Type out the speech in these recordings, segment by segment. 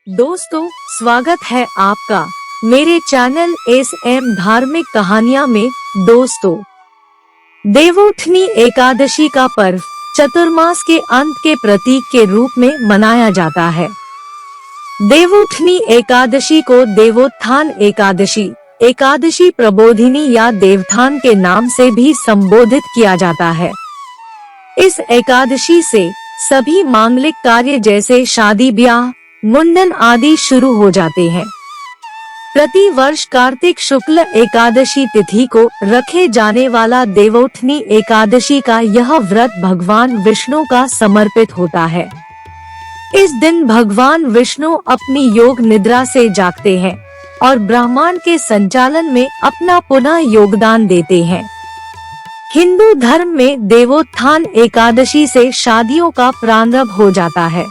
दोस्तों, स्वागत है आपका मेरे चैनल SM धार्मिक कहानियाँ में। दोस्तों, देवउठनी एकादशी का पर्व चतुर्मास के अंत के प्रतीक के रूप में मनाया जाता है। देवउठनी एकादशी को देवोत्थान एकादशी, एकादशी प्रबोधिनी या देवथान के नाम से भी संबोधित किया जाता है। इस एकादशी से सभी मांगलिक कार्य जैसे शादी ब्याह, मुंडन आदि शुरू हो जाते हैं। प्रति वर्ष कार्तिक शुक्ल एकादशी तिथि को रखे जाने वाला देवउठनी एकादशी का यह व्रत भगवान विष्णु का समर्पित होता है। इस दिन भगवान विष्णु अपनी योग निद्रा से जागते हैं और ब्रह्मांड के संचालन में अपना पुनः योगदान देते हैं। हिंदू धर्म में देवोत्थान एकादशी से शादियों का प्रारंभ हो जाता है।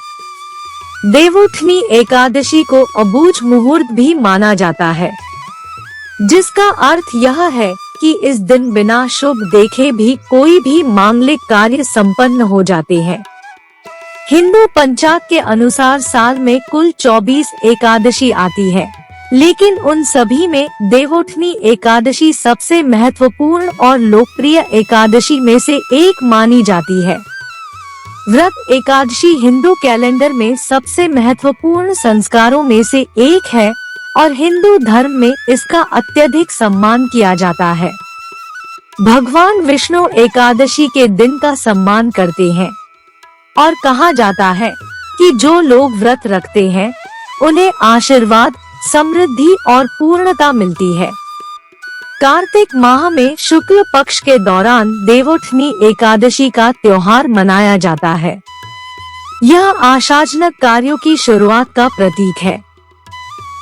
देवउठनी एकादशी को अबूझ मुहूर्त भी माना जाता है, जिसका अर्थ यह है कि इस दिन बिना शुभ देखे भी कोई भी मांगलिक कार्य संपन्न हो जाते हैं। हिंदू पंचांग के अनुसार साल में कुल 24 एकादशी आती है, लेकिन उन सभी में देवउठनी एकादशी सबसे महत्वपूर्ण और लोकप्रिय एकादशी में से एक मानी जाती है। व्रत एकादशी हिंदू कैलेंडर में सबसे महत्वपूर्ण संस्कारों में से एक है और हिंदू धर्म में इसका अत्यधिक सम्मान किया जाता है। भगवान विष्णु एकादशी के दिन का सम्मान करते हैं और कहा जाता है कि जो लोग व्रत रखते हैं उन्हें आशीर्वाद, समृद्धि और पूर्णता मिलती है। कार्तिक माह में शुक्ल पक्ष के दौरान देवउठनी एकादशी का त्योहार मनाया जाता है। यह आशाजनक कार्यों की शुरुआत का प्रतीक है।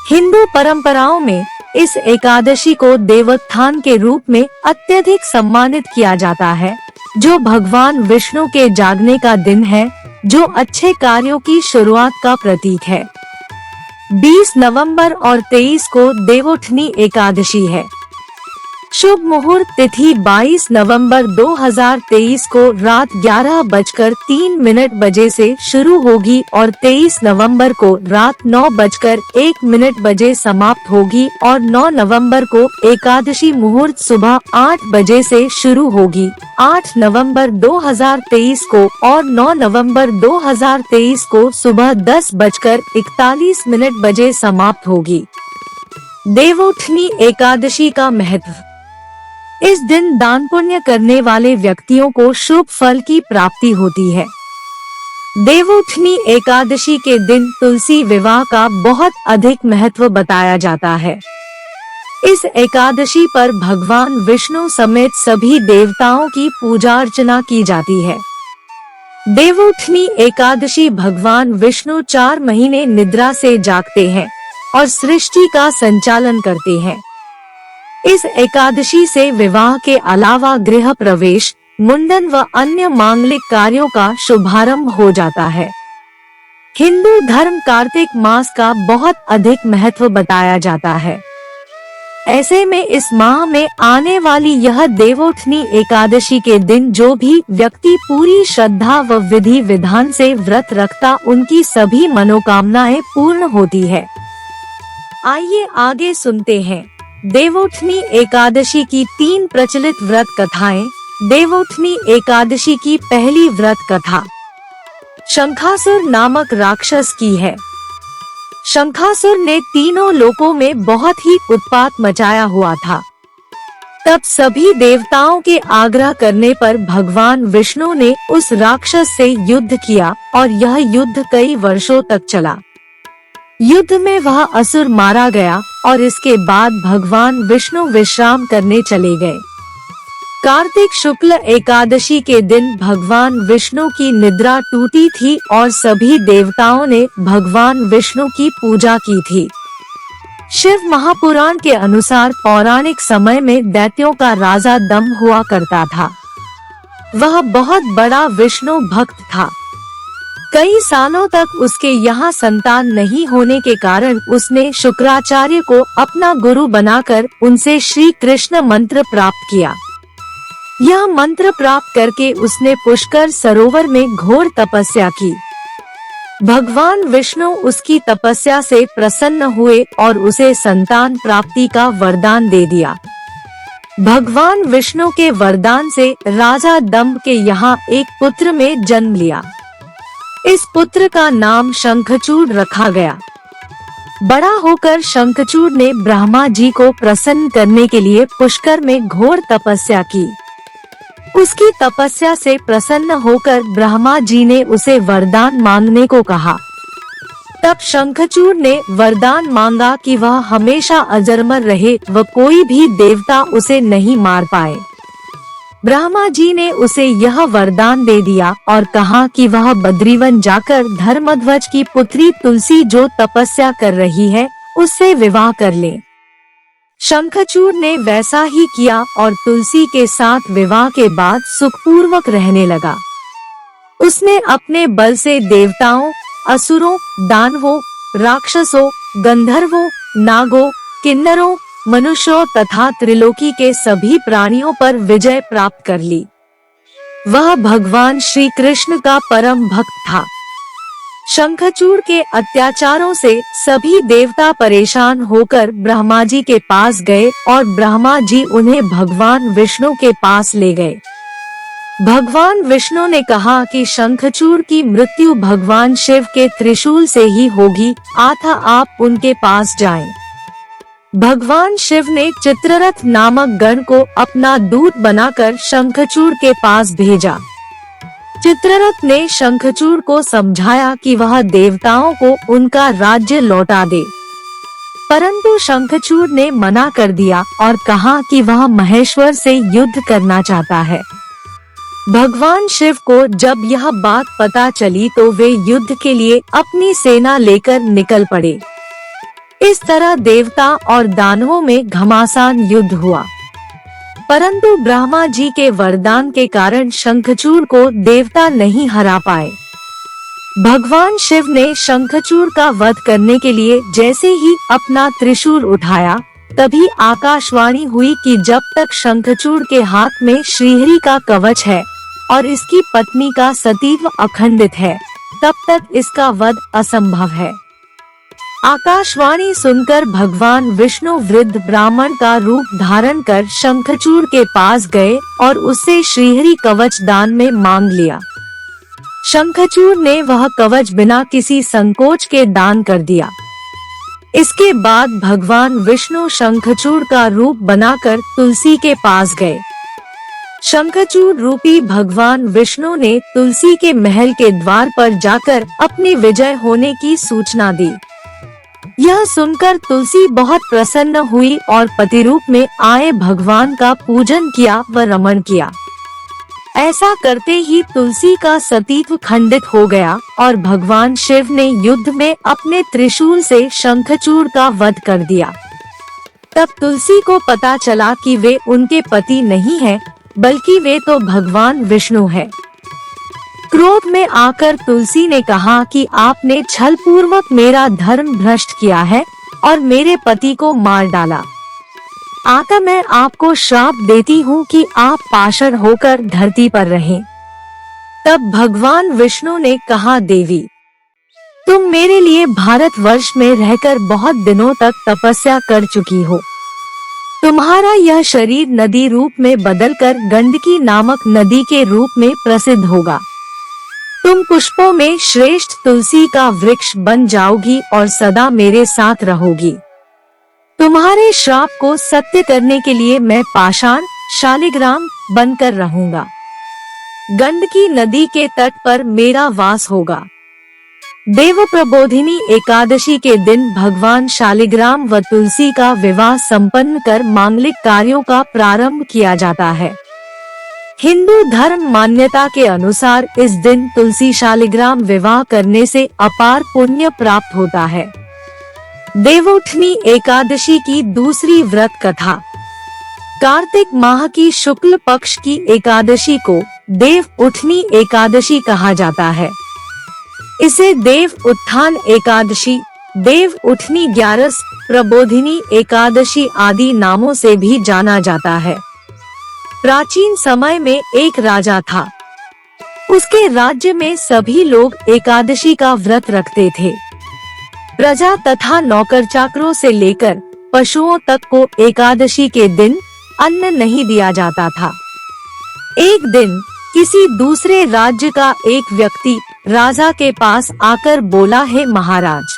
हिंदू परंपराओं में इस एकादशी को देवोत्थान के रूप में अत्यधिक सम्मानित किया जाता है, जो भगवान विष्णु के जागने का दिन है, जो अच्छे कार्यों की शुरुआत का प्रतीक है। 20 नवंबर और 23 को देवउठनी एकादशी है। शुभ मुहूर्त तिथि 22 नवंबर 2023 को रात 11:03 बजे से शुरू होगी और 23 नवंबर को रात 9:01 बजे समाप्त होगी और 9 नवंबर को एकादशी मुहूर्त सुबह 8 बजे से शुरू होगी। 8 नवंबर 2023 को और 9 नवंबर 2023 को सुबह 10:41 बजे समाप्त होगी। देवउठनी एकादशी का महत्व। इस दिन दान पुण्य करने वाले व्यक्तियों को शुभ फल की प्राप्ति होती है। देवउठनी एकादशी के दिन तुलसी विवाह का बहुत अधिक महत्व बताया जाता है। इस एकादशी पर भगवान विष्णु समेत सभी देवताओं की पूजा अर्चना की जाती है। देवउठनी एकादशी भगवान विष्णु 4 महीने निद्रा से जागते हैं और सृष्टि का संचालन करते हैं। इस एकादशी से विवाह के अलावा गृह प्रवेश, मुंडन व अन्य मांगलिक कार्यों का शुभारंभ हो जाता है। हिंदू धर्म कार्तिक मास का बहुत अधिक महत्व बताया जाता है। ऐसे में इस माह में आने वाली यह देवउठनी एकादशी के दिन जो भी व्यक्ति पूरी श्रद्धा व विधि विधान से व्रत रखता, उनकी सभी मनोकामनाएं पूर्ण होती है। आइए आगे सुनते हैं देवउठनी एकादशी की 3 प्रचलित व्रत कथाएं। देवउठनी एकादशी की पहली व्रत कथा शंखासुर नामक राक्षस की है। शंखासुर ने तीनों लोकों में बहुत ही उत्पात मचाया हुआ था। तब सभी देवताओं के आग्रह करने पर भगवान विष्णु ने उस राक्षस से युद्ध किया और यह युद्ध कई वर्षों तक चला। युद्ध में वह असुर मारा गया और इसके बाद भगवान विष्णु विश्राम करने चले गए। कार्तिक शुक्ल एकादशी के दिन भगवान विष्णु की निद्रा टूटी थी और सभी देवताओं ने भगवान विष्णु की पूजा की थी। शिव महापुराण के अनुसार पौराणिक समय में दैत्यों का राजा दंभ हुआ करता था। वह बहुत बड़ा विष्णु भक्त था। कई सालों तक उसके यहाँ संतान नहीं होने के कारण उसने शुक्राचार्य को अपना गुरु बनाकर उनसे श्री कृष्ण मंत्र प्राप्त किया। यह मंत्र प्राप्त करके उसने पुष्कर सरोवर में घोर तपस्या की। भगवान विष्णु उसकी तपस्या से प्रसन्न हुए और उसे संतान प्राप्ति का वरदान दे दिया। भगवान विष्णु के वरदान से राजा दंभ के यहाँ एक पुत्र में जन्म लिया। इस पुत्र का नाम शंखचूड़ रखा गया। बड़ा होकर शंखचूड़ ने ब्रह्मा जी को प्रसन्न करने के लिए पुष्कर में घोर तपस्या की। उसकी तपस्या से प्रसन्न होकर ब्रह्मा जी ने उसे वरदान मांगने को कहा। तब शंखचूड़ ने वरदान मांगा कि वह हमेशा अजरमर रहे व कोई भी देवता उसे नहीं मार पाए। ब्रह्मा जी ने उसे यह वरदान दे दिया और कहा कि वह बद्रीवन जाकर धर्मध्वज की पुत्री तुलसी जो तपस्या कर रही है उससे विवाह कर ले। शंखचूड़ ने वैसा ही किया और तुलसी के साथ विवाह के बाद सुखपूर्वक रहने लगा। उसने अपने बल से देवताओं, असुरों, दानवों, राक्षसों, गंधर्वों, नागों, किन्नरों, मनुष्यों तथा त्रिलोकी के सभी प्राणियों पर विजय प्राप्त कर ली। वह भगवान श्री कृष्ण का परम भक्त था। शंखचूड़ के अत्याचारों से सभी देवता परेशान होकर ब्रह्मा जी के पास गए और ब्रह्मा जी उन्हें भगवान विष्णु के पास ले गए। भगवान विष्णु ने कहा कि शंखचूड़ की मृत्यु भगवान शिव के त्रिशूल से ही होगी, अतः आप उनके पास जाएं। भगवान शिव ने चित्ररथ नामक गण को अपना दूत बनाकर शंखचूड़ के पास भेजा। चित्ररथ ने शंखचूड़ को समझाया कि वह देवताओं को उनका राज्य लौटा दे, परंतु शंखचूड़ ने मना कर दिया और कहा कि वह महेश्वर से युद्ध करना चाहता है। भगवान शिव को जब यह बात पता चली तो वे युद्ध के लिए अपनी सेना लेकर निकल पड़े। इस तरह देवता और दानवों में घमासान युद्ध हुआ, परंतु ब्रह्मा जी के वरदान के कारण शंखचूड़ को देवता नहीं हरा पाए। भगवान शिव ने शंखचूड़ का वध करने के लिए जैसे ही अपना त्रिशूल उठाया, तभी आकाशवाणी हुई कि जब तक शंखचूड़ के हाथ में श्रीहरि का कवच है और इसकी पत्नी का सतीत्व अखंडित है, तब तक इसका वध असंभव है। आकाशवाणी सुनकर भगवान विष्णु वृद्ध ब्राह्मण का रूप धारण कर शंखचूड़ के पास गए और उससे श्रीहरि कवच दान में मांग लिया। शंखचूड़ ने वह कवच बिना किसी संकोच के दान कर दिया। इसके बाद भगवान विष्णु शंखचूड़ का रूप बनाकर तुलसी के पास गए। शंखचूड़ रूपी भगवान विष्णु ने तुलसी के महल के द्वार पर जाकर अपनी विजय होने की सूचना दी। यह सुनकर तुलसी बहुत प्रसन्न हुई और पति रूप में आए भगवान का पूजन किया व रमण किया। ऐसा करते ही तुलसी का सतीत्व खंडित हो गया और भगवान शिव ने युद्ध में अपने त्रिशूल से शंखचूड़ का वध कर दिया। तब तुलसी को पता चला कि वे उनके पति नहीं हैं, बल्कि वे तो भगवान विष्णु हैं। क्रोध में आकर तुलसी ने कहा कि आपने छल पूर्वक मेरा धर्म भ्रष्ट किया है और मेरे पति को मार डाला। आता मैं आपको श्राप देती हूँ कि आप पाषाण होकर धरती पर रहें। तब भगवान विष्णु ने कहा, देवी, तुम मेरे लिए भारतवर्ष में रहकर बहुत दिनों तक तपस्या कर चुकी हो। तुम्हारा यह शरीर नदी रूप में बदलकर गंडकी नामक नदी के रूप में प्रसिद्ध होगा। तुम पुष्पों में श्रेष्ठ तुलसी का वृक्ष बन जाओगी और सदा मेरे साथ रहोगी। तुम्हारे श्राप को सत्य करने के लिए मैं पाषाण शालिग्राम बनकर रहूंगा। गंडकी नदी के तट पर मेरा वास होगा। देव प्रबोधिनी एकादशी के दिन भगवान शालिग्राम व तुलसी का विवाह संपन्न कर मांगलिक कार्यों का प्रारंभ किया जाता है। हिंदू धर्म मान्यता के अनुसार इस दिन तुलसी शालिग्राम विवाह करने से अपार पुण्य प्राप्त होता है। देवउठनी एकादशी की दूसरी व्रत कथा। कार्तिक माह की शुक्ल पक्ष की एकादशी को देव उठनी एकादशी कहा जाता है। इसे देव उत्थान एकादशी, देव उठनी ग्यारस, प्रबोधिनी एकादशी आदि नामों से भी जाना जाता है। प्राचीन समय में एक राजा था। उसके राज्य में सभी लोग एकादशी का व्रत रखते थे। प्रजा तथा नौकर चाकरों से लेकर पशुओं तक को एकादशी के दिन अन्न नहीं दिया जाता था। एक दिन किसी दूसरे राज्य का एक व्यक्ति राजा के पास आकर बोला, है महाराज,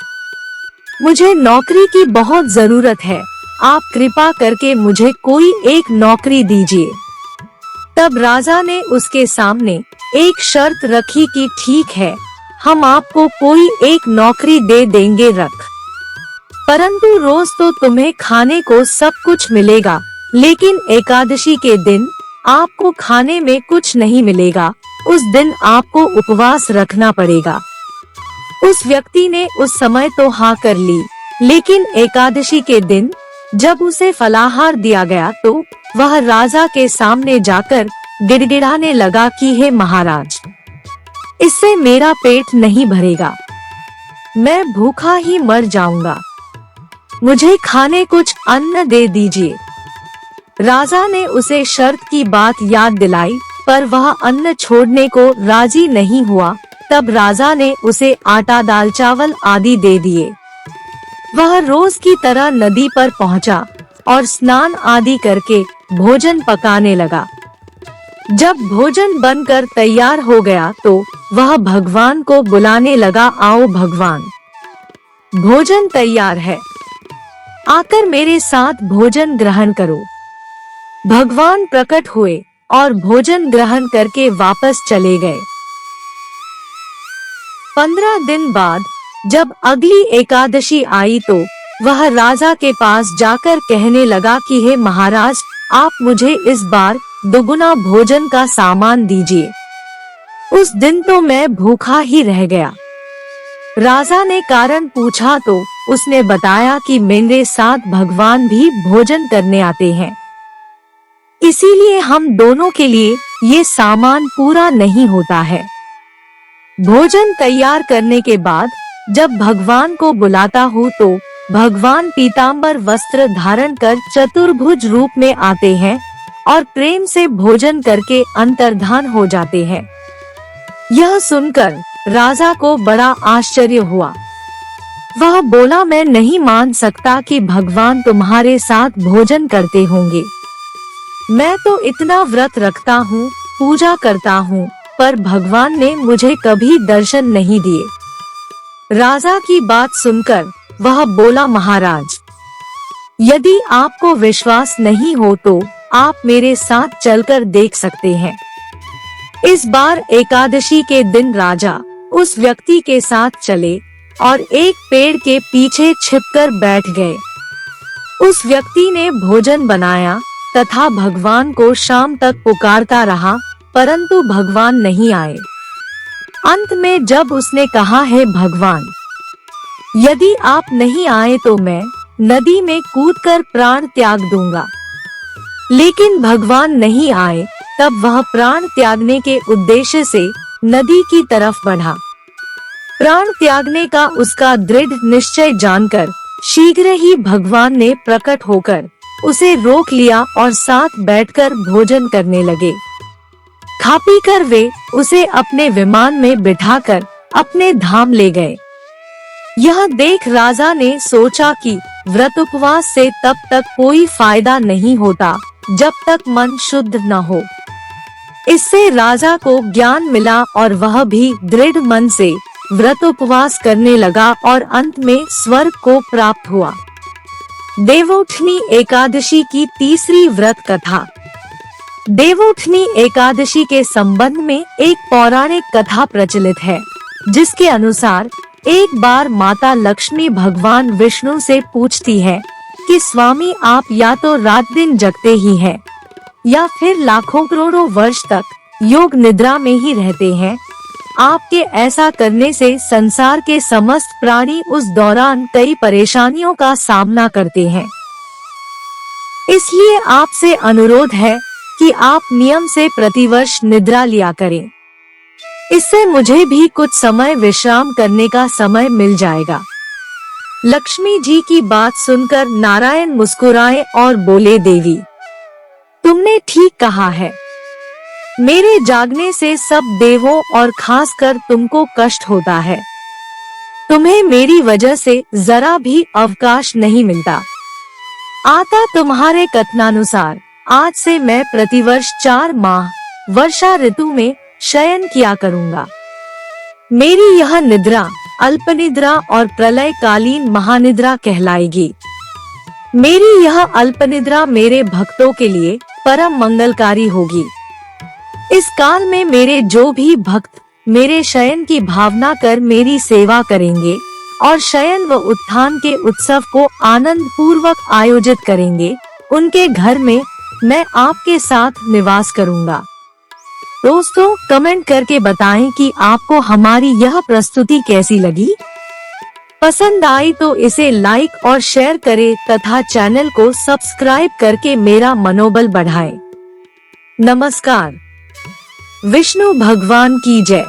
मुझे नौकरी की बहुत जरूरत है, आप कृपा करके मुझे कोई एक नौकरी दीजिए। तब राजा ने उसके सामने एक शर्त रखी कि ठीक है, हम आपको कोई एक नौकरी दे देंगे रख, परंतु रोज तो तुम्हें खाने को सब कुछ मिलेगा, लेकिन एकादशी के दिन आपको खाने में कुछ नहीं मिलेगा, उस दिन आपको उपवास रखना पड़ेगा। उस व्यक्ति ने उस समय तो हाँ कर ली, लेकिन एकादशी के दिन जब उसे फलाहार दिया गया तो वह राजा के सामने जाकर गिड़गिड़ाने लगा कि हे महाराज, इससे मेरा पेट नहीं भरेगा, मैं भूखा ही मर जाऊंगा, मुझे खाने कुछ अन्न दे दीजिए। राजा ने उसे शर्त की बात याद दिलाई, पर वह अन्न छोड़ने को राजी नहीं हुआ। तब राजा ने उसे आटा दाल चावल आदि दे दिए। वह रोज की तरह नदी पर पहुंचा और स्नान आदि करके भोजन पकाने लगा। जब भोजन बनकर तैयार हो गया तो वह भगवान को बुलाने लगा, आओ भगवान, भोजन तैयार है, आकर मेरे साथ भोजन ग्रहण करो। भगवान प्रकट हुए और भोजन ग्रहण करके वापस चले गए। 15 दिन बाद जब अगली एकादशी आई तो वह राजा के पास जाकर कहने लगा कि हे महाराज, आप मुझे इस बार दुगुना भोजन का सामान दीजिए। उस दिन तो मैं भूखा ही रह गया। राजा ने कारण पूछा तो उसने बताया कि मेरे साथ भगवान भी भोजन करने आते हैं, इसीलिए हम दोनों के लिए ये सामान पूरा नहीं होता है। भोजन तैयार करने के बाद जब भगवान को बुलाता हूँ तो भगवान पीतांबर वस्त्र धारण कर चतुर्भुज रूप में आते हैं और प्रेम से भोजन करके अंतर्धान हो जाते हैं। यह सुनकर राजा को बड़ा आश्चर्य हुआ। वह बोला, मैं नहीं मान सकता कि भगवान तुम्हारे साथ भोजन करते होंगे। मैं तो इतना व्रत रखता हूँ, पूजा करता हूँ, पर भगवान ने मुझे कभी दर्शन नहीं दिए। राजा की बात सुनकर वह बोला, महाराज, यदि आपको विश्वास नहीं हो तो आप मेरे साथ चलकर देख सकते हैं। इस बार एकादशी के दिन राजा उस व्यक्ति के साथ चले और एक पेड़ के पीछे छिपकर बैठ गए। उस व्यक्ति ने भोजन बनाया तथा भगवान को शाम तक पुकारता रहा, परंतु भगवान नहीं आए। अंत में जब उसने कहा, है भगवान, यदि आप नहीं आए तो मैं नदी में कूदकर प्राण त्याग दूंगा। लेकिन भगवान नहीं आए। तब वह प्राण त्यागने के उद्देश्य से नदी की तरफ बढ़ा। प्राण त्यागने का उसका दृढ़ निश्चय जानकर शीघ्र ही भगवान ने प्रकट होकर उसे रोक लिया और साथ बैठकर भोजन करने लगे। खा पी कर वे उसे अपने विमान में बिठाकर अपने धाम ले गए। यह देख राजा ने सोचा कि व्रत उपवास से तब तक कोई फायदा नहीं होता जब तक मन शुद्ध न हो। इससे राजा को ज्ञान मिला और वह भी दृढ़ मन से व्रत उपवास करने लगा और अंत में स्वर्ग को प्राप्त हुआ। देवउठनी एकादशी की तीसरी व्रत कथा। देवउठनी एकादशी के संबंध में एक पौराणिक कथा प्रचलित है, जिसके अनुसार एक बार माता लक्ष्मी भगवान विष्णु से पूछती है कि स्वामी, आप या तो रात दिन जगते ही हैं या फिर लाखों करोड़ों वर्ष तक योग निद्रा में ही रहते हैं। आपके ऐसा करने से संसार के समस्त प्राणी उस दौरान कई परेशानियों का सामना करते हैं। इसलिए आपसे अनुरोध है कि आप नियम से प्रतिवर्ष निद्रा लिया करें। इससे मुझे भी कुछ समय विश्राम करने का समय मिल जाएगा। लक्ष्मी जी की बात सुनकर नारायण मुस्कुराए और बोले, देवी, तुमने ठीक कहा है। मेरे जागने से सब देवों और खासकर तुमको कष्ट होता है। तुम्हें मेरी वजह से जरा भी अवकाश नहीं मिलता। आता तुम्हारे कथनानुसार आज से मैं प्रतिवर्ष 4 माह वर्षा ऋतु में शयन किया करूंगा। मेरी यह निद्रा अल्पनिद्रा और प्रलयकालीन महानिद्रा कहलाएगी। मेरी यह अल्पनिद्रा मेरे भक्तों के लिए परम मंगलकारी होगी। इस काल में मेरे जो भी भक्त मेरे शयन की भावना कर मेरी सेवा करेंगे और शयन व उत्थान के उत्सव को आनंद पूर्वक आयोजित करेंगे, उनके घर में मैं आपके साथ निवास करूंगा। दोस्तों, कमेंट करके बताएं कि आपको हमारी यह प्रस्तुति कैसी लगी। पसंद आई तो इसे लाइक और शेयर करें तथा चैनल को सब्सक्राइब करके मेरा मनोबल बढ़ाएं। नमस्कार। विष्णु भगवान की जय।